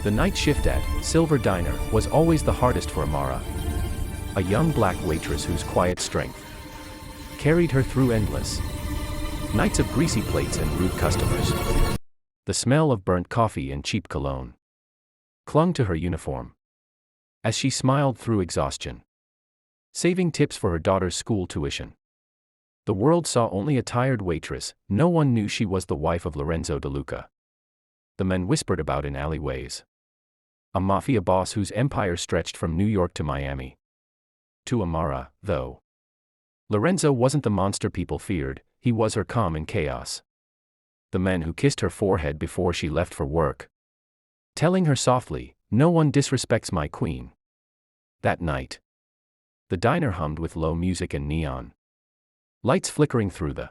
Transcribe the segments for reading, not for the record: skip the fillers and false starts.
The night shift at Silver Diner was always the hardest for Amara, a young black waitress whose quiet strength carried her through endless nights of greasy plates and rude customers. The smell of burnt coffee and cheap cologne clung to her uniform as she smiled through exhaustion, saving tips for her daughter's school tuition. The world saw only a tired waitress. No one knew she was the wife of Lorenzo De Luca. The men whispered about in alleyways. A mafia boss whose empire stretched from New York to Miami. To Amara, though, Lorenzo wasn't the monster people feared, he was her calm in chaos. The men who kissed her forehead before she left for work, telling her softly, "No one disrespects my queen." That night, the diner hummed with low music and neon lights flickering through the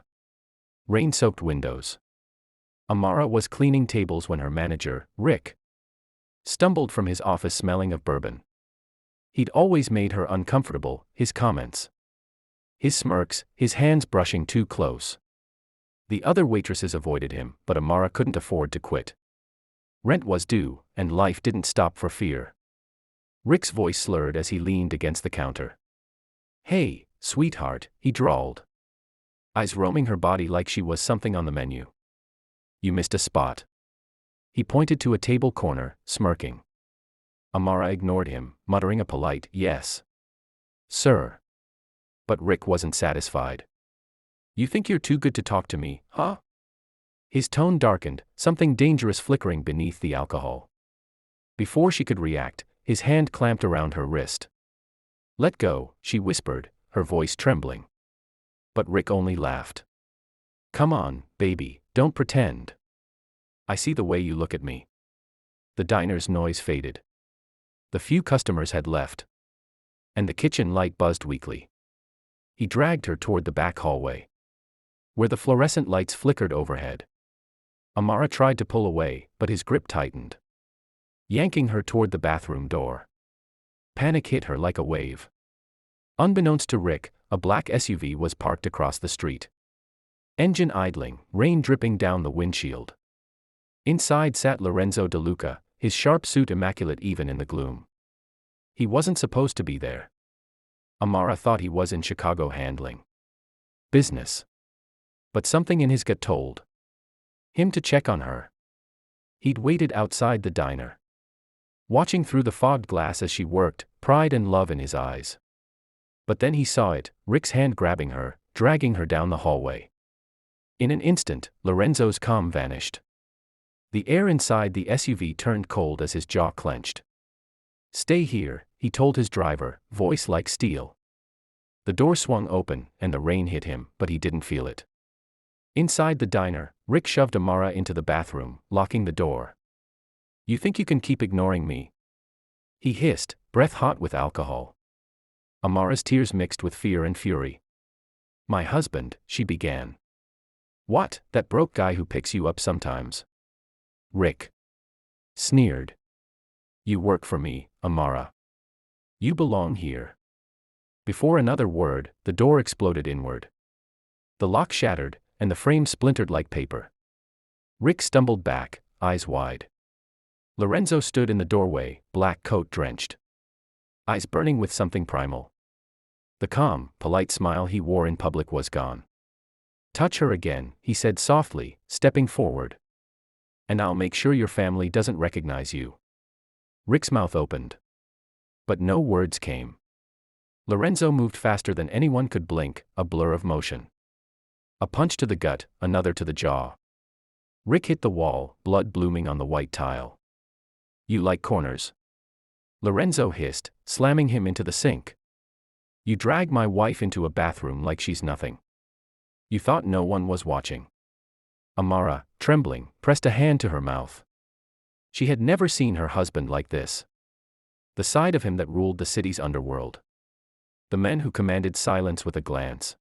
rain-soaked windows. Amara was cleaning tables when her manager, Rick, stumbled from his office smelling of bourbon. He'd always made her uncomfortable, his comments, his smirks, his hands brushing too close. The other waitresses avoided him, but Amara couldn't afford to quit. Rent was due, and life didn't stop for fear. Rick's voice slurred as he leaned against the counter. "Hey, sweetheart," he drawled, eyes roaming her body like she was something on the menu. "You missed a spot." He pointed to a table corner, smirking. Amara ignored him, muttering a polite, "Yes, sir." But Rick wasn't satisfied. "You think you're too good to talk to me, huh?" His tone darkened, something dangerous flickering beneath the alcohol. Before she could react, his hand clamped around her wrist. "Let go," she whispered, her voice trembling. But Rick only laughed. "Come on, baby, don't pretend. I see the way you look at me." The diner's noise faded. The few customers had left, and the kitchen light buzzed weakly. He dragged her toward the back hallway, where the fluorescent lights flickered overhead. Amara tried to pull away, but his grip tightened, yanking her toward the bathroom door. Panic hit her like a wave. Unbeknownst to Rick, a black SUV was parked across the street. Engine idling, rain dripping down the windshield. Inside sat Lorenzo De Luca, his sharp suit immaculate even in the gloom. He wasn't supposed to be there. Amara thought he was in Chicago handling business. But something in his gut told him to check on her. He'd waited outside the diner, watching through the fogged glass as she worked, pride and love in his eyes. But then he saw it, Rick's hand grabbing her, dragging her down the hallway. In an instant, Lorenzo's calm vanished. The air inside the SUV turned cold as his jaw clenched. "Stay here," he told his driver, voice like steel. The door swung open, and the rain hit him, but he didn't feel it. Inside the diner, Rick shoved Amara into the bathroom, locking the door. "You think you can keep ignoring me?" he hissed, breath hot with alcohol. Amara's tears mixed with fear and fury. "My husband," she began. "What, that broke guy who picks you up sometimes?" Rick sneered. "You work for me, Amara. You belong here." Before another word, the door exploded inward. The lock shattered, and the frame splintered like paper. Rick stumbled back, eyes wide. Lorenzo stood in the doorway, black coat drenched, eyes burning with something primal. The calm, polite smile he wore in public was gone. "Touch her again," he said softly, stepping forward, "and I'll make sure your family doesn't recognize you." Rick's mouth opened, but no words came. Lorenzo moved faster than anyone could blink, a blur of motion. A punch to the gut, another to the jaw. Rick hit the wall, blood blooming on the white tile. "You like corners?" Lorenzo hissed, slamming him into the sink. "You drag my wife into a bathroom like she's nothing. You thought no one was watching." Amara, trembling, pressed a hand to her mouth. She had never seen her husband like this. The side of him that ruled the city's underworld. The men who commanded silence with a glance.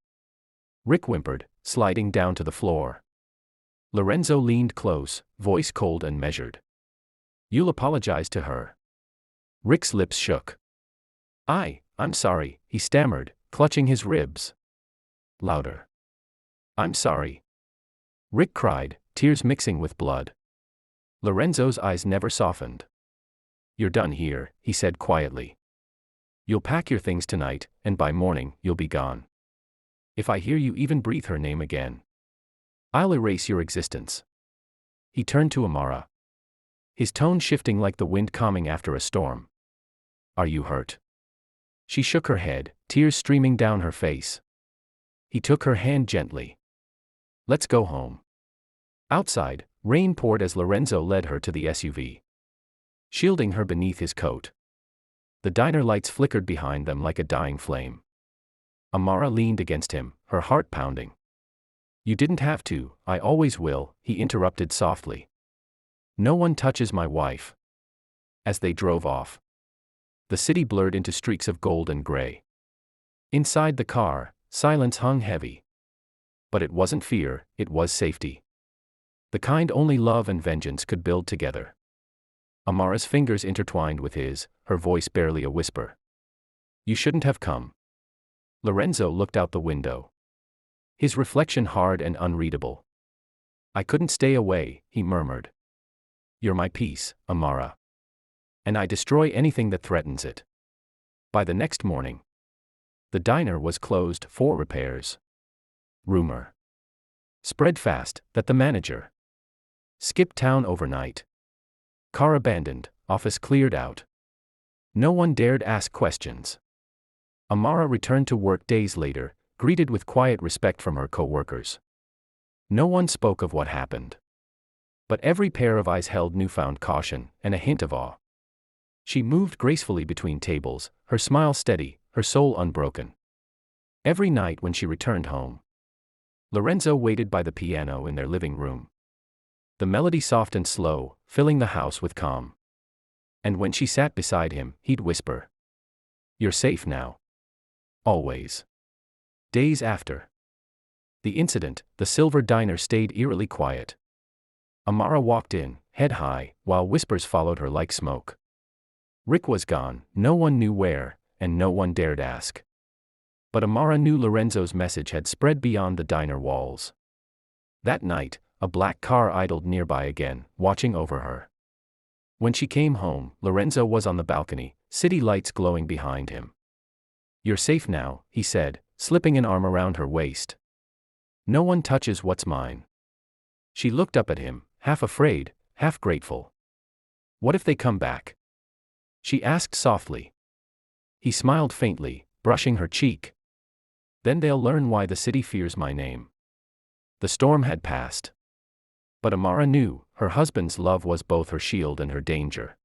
Rick whimpered, sliding down to the floor. Lorenzo leaned close, voice cold and measured. "You'll apologize to her." Rick's lips shook. I'm sorry," he stammered, clutching his ribs. Louder. "I'm sorry," Rick cried, tears mixing with blood. Lorenzo's eyes never softened. You're done here, he said quietly. You'll pack your things tonight, and by morning, you'll be gone. If I hear you even breathe her name again, I'll erase your existence. He turned to Amara, his tone shifting like the wind calming after a storm. Are you hurt? She shook her head, tears streaming down her face. He took her hand gently. Let's go home. Outside, rain poured as Lorenzo led her to the SUV, shielding her beneath his coat. The diner lights flickered behind them like a dying flame. Amara leaned against him, her heart pounding. You didn't have to, I always will, he interrupted softly. No one touches my wife. As they drove off, the city blurred into streaks of gold and gray. Inside the car, silence hung heavy. But it wasn't fear, it was safety. The kind only love and vengeance could build together. Amara's fingers intertwined with his, her voice barely a whisper. You shouldn't have come. Lorenzo looked out the window, his reflection hard and unreadable. I couldn't stay away, he murmured. You're my peace, Amara. And I destroy anything that threatens it. By the next morning, the diner was closed for repairs. Rumor spread fast that the manager skipped town overnight. Car abandoned, office cleared out. No one dared ask questions. Amara returned to work days later, greeted with quiet respect from her co-workers. No one spoke of what happened. But every pair of eyes held newfound caution and a hint of awe. She moved gracefully between tables, her smile steady, her soul unbroken. Every night when she returned home, Lorenzo waited by the piano in their living room. The melody soft and slow, filling the house with calm. And when she sat beside him, he'd whisper, You're safe now. Always. Days after the incident, the Silver Diner stayed eerily quiet. Amara walked in, head high, while whispers followed her like smoke. Rick was gone, no one knew where, and no one dared ask. But Amara knew Lorenzo's message had spread beyond the diner walls. That night, a black car idled nearby again, watching over her. When she came home, Lorenzo was on the balcony, city lights glowing behind him. You're safe now, he said, slipping an arm around her waist. No one touches what's mine. She looked up at him, half afraid, half grateful. What if they come back? She asked softly. He smiled faintly, brushing her cheek. Then they'll learn why the city fears my name. The storm had passed. But Amara knew, her husband's love was both her shield and her danger.